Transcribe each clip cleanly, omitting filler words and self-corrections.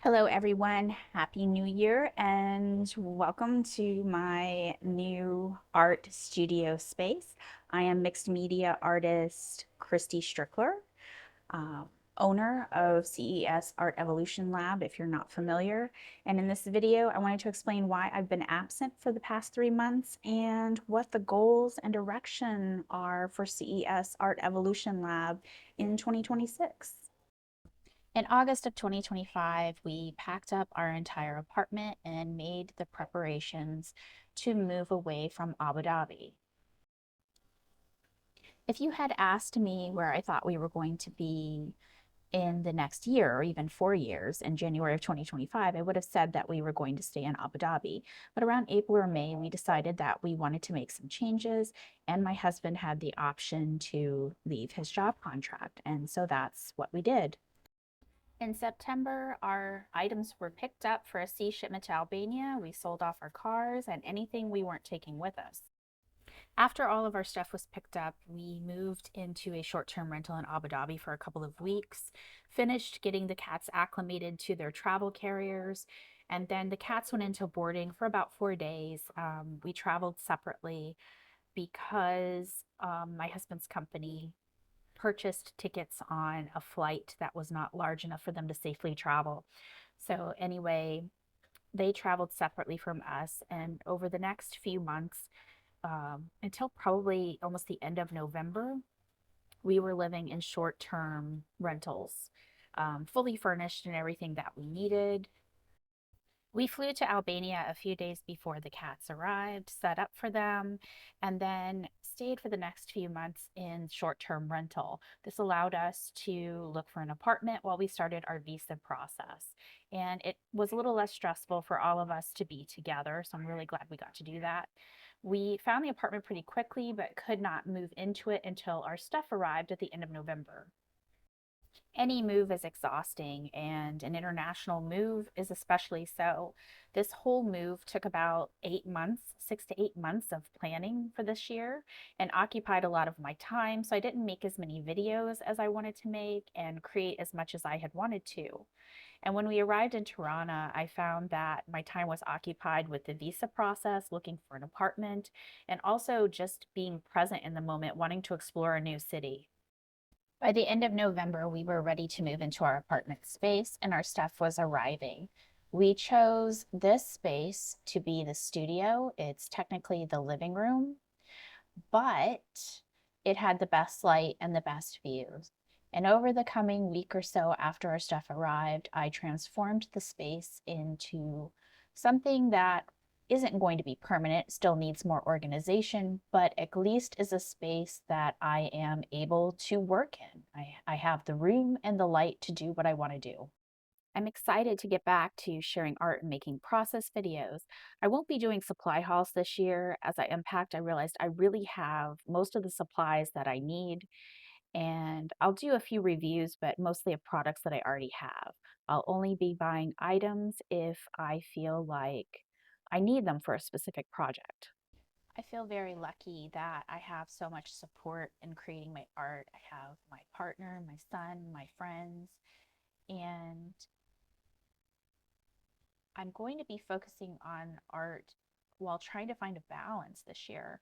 Hello, everyone. Happy New Year and welcome to my new art studio space. I am mixed media artist Christy Strickler, uh, owner of CES Art Evolution Lab, if you're not familiar. And in this video, I wanted to explain why I've been absent for the past 3 months and what the goals and direction are for CES Art Evolution Lab in 2026. In August of 2025, we packed up our entire apartment and made the preparations to move away from Abu Dhabi. If you had asked me where I thought we were going to be in the next year or even 4 years in January of 2025, I would have said that we were going to stay in Abu Dhabi. But around April or May, we decided that we wanted to make some changes, and my husband had the option to leave his job contract. And so that's what we did. In September, our items were picked up for a sea shipment to Albania. We sold off our cars and anything we weren't taking with us. After all of our stuff was picked up, we moved into a short-term rental in Abu Dhabi for a couple of weeks, finished getting the cats acclimated to their travel carriers, and then the cats went into boarding for about 4 days. We traveled separately because my husband's company purchased tickets on a flight that was not large enough for them to safely travel. So anyway, they traveled separately from us. And over the next few months, until probably almost the end of November, we were living in short-term rentals, fully furnished and everything that we needed. We flew to Albania a few days before the cats arrived, set up for them, and then stayed for the next few months in short-term rental. This allowed us to look for an apartment while we started our visa process. And it was a little less stressful for all of us to be together, so I'm really glad we got to do that. We found the apartment pretty quickly, but could not move into it until our stuff arrived at the end of November. Any move is exhausting, and an international move is especially so. This whole move took about 8 months, 6 to 8 months of planning for this year, and occupied a lot of my time. So I didn't make as many videos as I wanted to make and create as much as I had wanted to. And when we arrived in Tirana, I found that my time was occupied with the visa process, looking for an apartment, and also just being present in the moment, wanting to explore a new city. By the end of November, we were ready to move into our apartment space and our stuff was arriving. We chose this space to be the studio. It's technically the living room, but it had the best light and the best views. And over the coming week or so after our stuff arrived, I transformed the space into something that isn't going to be permanent, still needs more organization, but at least is a space that I am able to work in. I have the room and the light to do what I want to do. I'm excited to get back to sharing art and making process videos. I won't be doing supply hauls this year. As I unpacked, I realized I really have most of the supplies that I need, and I'll do a few reviews, but mostly of products that I already have. I'll only be buying items if I feel like I need them for a specific project. I feel very lucky that I have so much support in creating my art. I have my partner, my son, my friends, and I'm going to be focusing on art while trying to find a balance this year.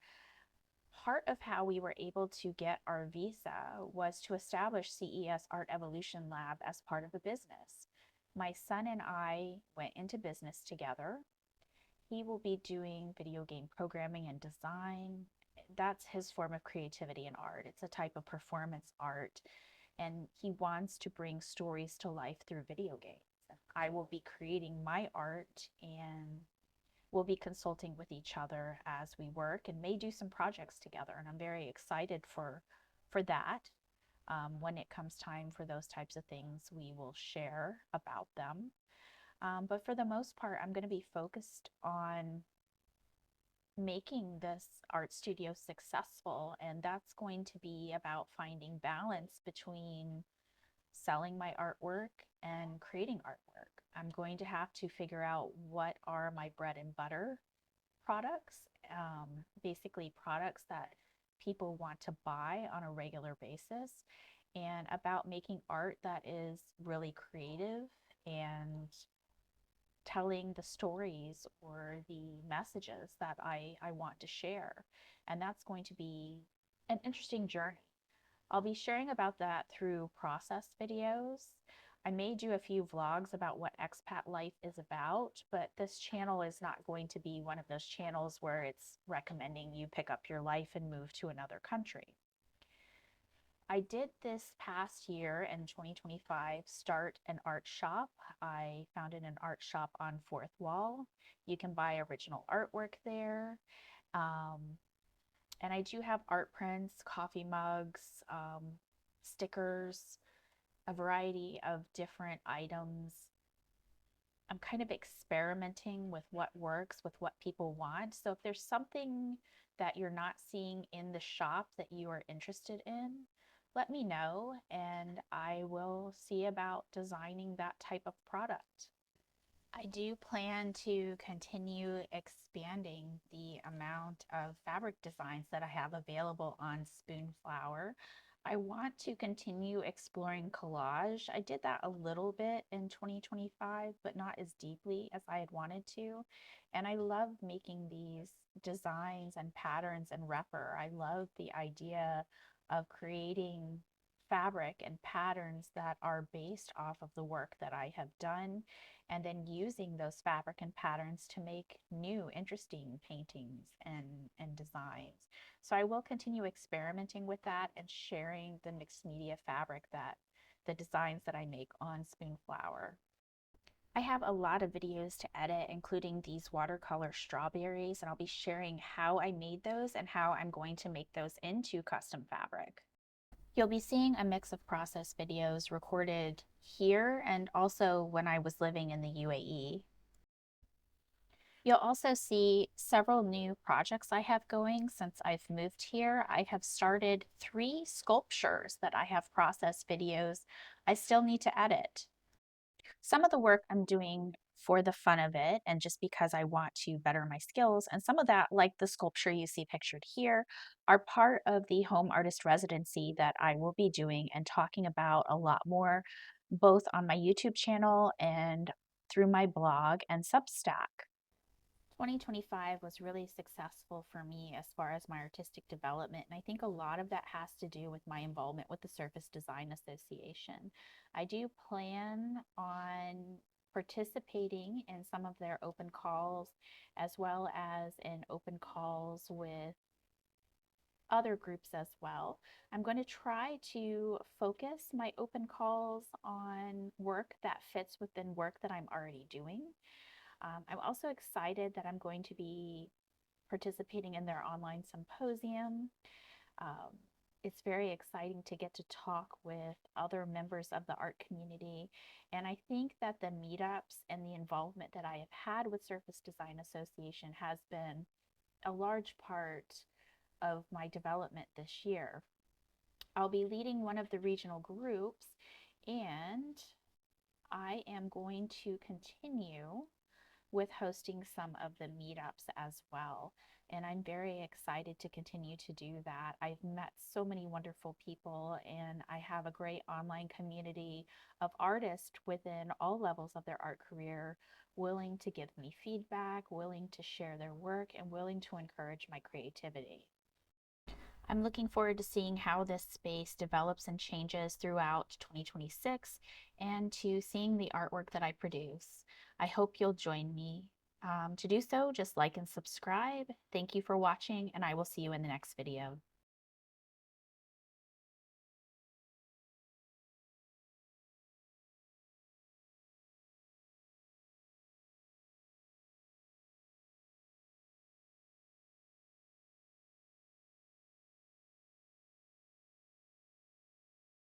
Part of how we were able to get our visa was to establish CES Art Evolution Lab as part of a business. My son and I went into business together. He will be doing video game programming and design. That's his form of creativity and art. It's a type of performance art, and he wants to bring stories to life through video games. I will be creating my art, and we'll be consulting with each other as we work and may do some projects together. And I'm very excited for that. When it comes time for those types of things, we will share about them. But for the most part, I'm going to be focused on making this art studio successful. And that's going to be about finding balance between selling my artwork and creating artwork. I'm going to have to figure out what are my bread and butter products, basically products that people want to buy on a regular basis, and about making art that is really creative and telling the stories or the messages that I want to share. And that's going to be an interesting journey. I'll be sharing about that through process videos. I may do a few vlogs about what expat life is about, but this channel is not going to be one of those channels where it's recommending you pick up your life and move to another country. I did this past year in 2025 start an art shop. I founded an art shop on Fourth Wall. You can buy original artwork there. Um, and I do have art prints, coffee mugs, stickers, a variety of different items. I'm kind of experimenting with what works, with what people want. So if there's something that you're not seeing in the shop that you are interested in, let me know and I will see about designing that type of product. I do plan to continue expanding the amount of fabric designs that I have available on Spoonflower. I want to continue exploring collage. I did that a little bit in 2025, but not as deeply as I had wanted to. And I love making these designs and patterns in Repper. I love the idea of creating fabric and patterns that are based off of the work that I have done and then using those fabric and patterns to make new interesting paintings and designs. So I will continue experimenting with that and sharing the mixed media fabric that the designs that I make on Spoonflower. I have a lot of videos to edit, including these watercolor strawberries, and I'll be sharing how I made those and how I'm going to make those into custom fabric. You'll be seeing a mix of process videos recorded here and also when I was living in the UAE. You'll also see several new projects I have going since I've moved here. I have started 3 sculptures that I have process videos I still need to edit. Some of the work I'm doing for the fun of it and just because I want to better my skills. And some of that, like the sculpture you see pictured here, are part of the home artist residency that I will be doing and talking about a lot more, both on my YouTube channel and through my blog and Substack. 2025 was really successful for me as far as my artistic development, and I think a lot of that has to do with my involvement with the Surface Design Association. I do plan on participating in some of their open calls as well as in open calls with other groups as well. I'm going to try to focus my open calls on work that fits within work that I'm already doing. I'm also excited that I'm going to be participating in their online symposium. Um, it's very exciting to get to talk with other members of the art community. And I think that the meetups and the involvement that I have had with Surface Design Association has been a large part of my development this year. I'll be leading one of the regional groups, and I am going to continue with hosting some of the meetups as well. And I'm very excited to continue to do that. I've met so many wonderful people, and I have a great online community of artists within all levels of their art career, willing to give me feedback, willing to share their work, and willing to encourage my creativity. I'm looking forward to seeing how this space develops and changes throughout 2026 and to seeing the artwork that I produce. I hope you'll join me. To do so, just like and subscribe. Thank you for watching, and I will see you in the next video.